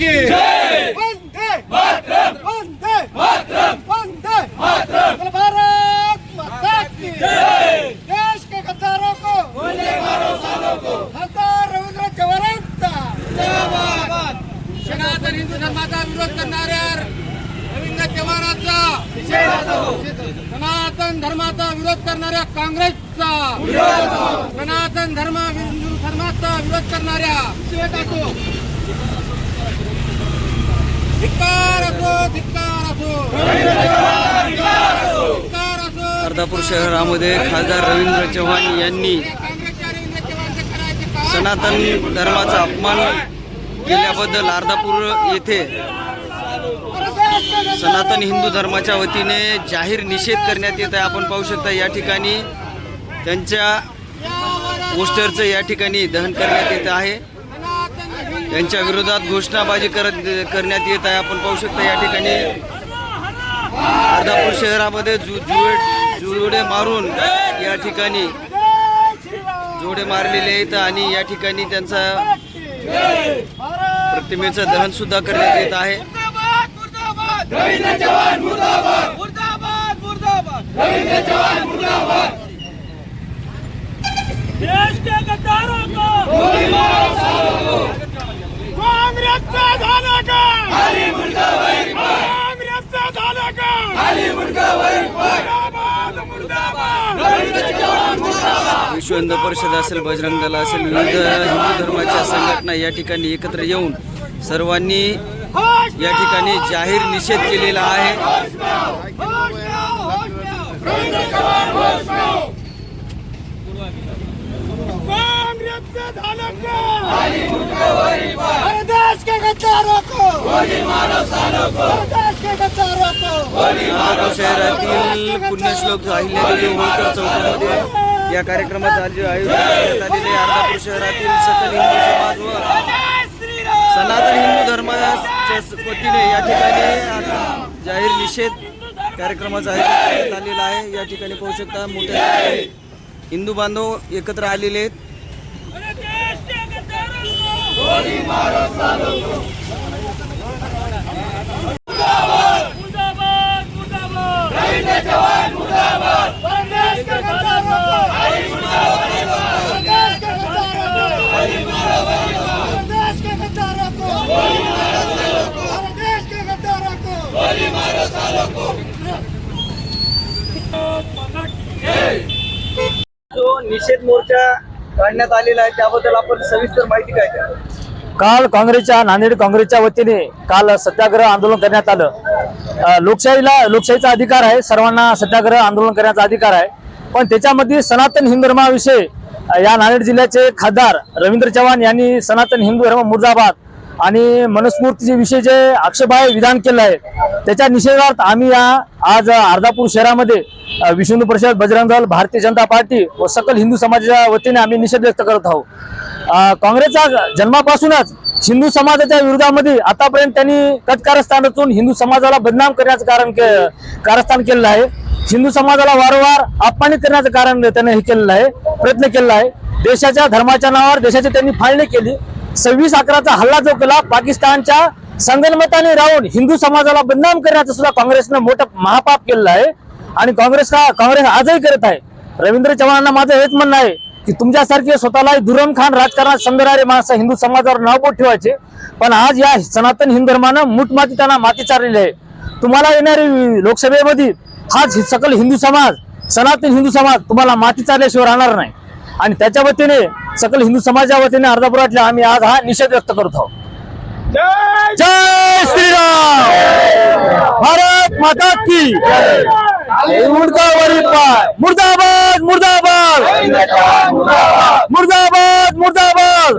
की वंदे मातरम, वंदे मातरम, वंदे मातरम। भारत माता की देश के गद्दारों को गोली मारो सालों को। खासदार रवींद्र चव्हाणांचा जिंदाबाद। सनातन हिंदू धर्माचा विरोध करणाऱ्या रवींद्र चव्हाणांचा निषेध असो। सनातन धर्माचा विरोध करणाऱ्या काँग्रेसचा विरोध असो। सनातन हिंदू धर्माचा विरोध करणाऱ्या निषेध असो। धिक्कार असो, धिक्कार असो, धिक्कार असो। अर्धापूर शहरामध्ये खासदार रवींद्र चव्हाण यांनी सनातन धर्माचा अपमान केल्याबद्दल अर्धापूर येथे सनातन हिंदू धर्माच्या वतीने जाहीर निषेध करण्यात येत आहे। आपण पाहू शकता या ठिकाणी त्यांच्या पोस्टरचं या ठिकाणी दहन करण्यात येत आहे। त्यांच्या विरोधात घोषणाबाजी करण्यात येत आहे। आपण पाहू शकता या ठिकाणी अर्धापूर शहरामध्ये जोडे मारून या ठिकाणी जोडे मारलेले आहेत आणि या ठिकाणी त्यांचा प्रतिमेचं दहन सुद्धा करण्यात येत आहे। रवींद्र चव्हाण मुर्दाबाद, मुर्दाबाद, मुर्दाबाद। रवींद्र चव्हाण मुर्दाबाद। देश के गद्दारों को गोली मारो सालों को। कांग्रेसचा झाला का खाली मुर्दा वैर पाय। काँग्रेसचा झाला का खाली मुर्दा वैर पाय। मुर्दाबाद, मुर्दाबाद। रवींद्र चव्हाण मुर्दाबाद। विश्व हिंदू परिषद असेल, बजरंग दल असेल, विविध हिंदू धर्माच्या संघटना या ठिकाणी एकत्र येऊन सर्वांनी या ठिकाणी जाहीर निषेध केलेला आहे। देश के गद्दारों को गोली मारो सालों को। देश के गद्दारों को गोली मारो। शहरातील पुण्यश्लोक अहिल्यादेवी होळकर चौकामध्ये या कार्यक्रमाचं आयोजन करण्यात आलेले अर्धापूर शहरातील सकल हिंदू समाज व सनातन हिंदू धर्माच्या वतीने या ठिकाणी जाहीर निषेध कार्यक्रमाचं आयोजन करण्यात आलेलं आहे। या ठिकाणी पाहू शकता मोठ्या हिंदू बांधव एकत्र आलेले आहेत। गोली मारो सालों को। मुर्दाबाद, मुर्दाबाद, मुर्दाबाद। रवींद्र चव्हाण मुर्दाबाद। देश के गद्दारों को खाली मुर्दा वैर पाय। देश के गद्दारों को खाली मुर्दा वैर पाय। देश के गद्दारों को गोली मारो सालों को। देश के गद्दारों को गोली मारो सालों को। जो निषेध मोर्चा काढण्यात आलेला आहे त्याबद्दल आपण सविस्तर माहिती काय द्या। काल नांदेड काँग्रेसच्या वतीने काल सत्याग्रह आंदोलन करण्यात आलं। लोकशाहीचा अधिकार आहे, सर्वांना सत्याग्रह आंदोलन करण्याचा अधिकार आहे, पण त्याच्यामध्ये सनातन हिंदू धर्माविषयी या नांदेड जिल्ह्याचे खासदार रवींद्र चव्हाण यांनी सनातन हिंदू धर्म मुर्दाबाद आणि मनुस्मृतीचे विषयी जे आक्षेपार्ह विधान केलं आहे त्याच्या निषेधार्थ आम्ही आज अर्धापूर शहरामध्ये विश्व हिंदू परिषद, बजरंग दल, भारतीय जनता पार्टी व सकल हिंदू समाजाच्या वतीने आम्ही निषेध व्यक्त करत आहोत। काँग्रेसचा जन्मापासूनच हिंदू समाजाच्या विरोधामध्ये आतापर्यंत त्यांनी कटकारस्थान रचून हिंदू समाजाला बदनाम करण्याचं कारस्थान केलेलं आहे। हिंदू समाजाला वारंवार अपमानित करण्याचं कारण त्याने हे केलेलं आहे, प्रयत्न केलेला आहे। देशाच्या धर्माच्या नावावर देशाची त्यांनी फाळणी केली। 26/11चा हल्ला जो केला, पाकिस्तानच्या संगनमताने राहून हिंदू समाजाला बदनाम करण्याचं सुद्धा काँग्रेसनं मोठं महापाप केलेलं आहे आणि काँग्रेस आजही करत आहे। रवींद्र चव्हाणांना माझं हेच म्हणणं आहे की तुमच्यासारखे स्वतःला दुरम खान राजकारणात समजणारे माणसं हिंदू समाजावर नावबोट ठेवायचे, पण आज या सनातन हिंदू धर्मानं मुठमाती त्यांना माती चाललेली आहे। तुम्हाला येणारी लोकसभेमध्ये हाच सकल हिंदू समाज, सनातन हिंदू समाज तुम्हाला माती चालल्याशिवाय राहणार नाही आणि त्याच्या वतीने सकल हिंदू समाजाच्या वतीने अर्धापुरातल्या आम्ही आज हा निषेध व्यक्त करत आहोत। जय श्रीराम, भारत माता की मुर्दा वैर पाय। मुर्दाबाद, मुर्दाबाद, मुर्दाबाद, मुर्दाबाद।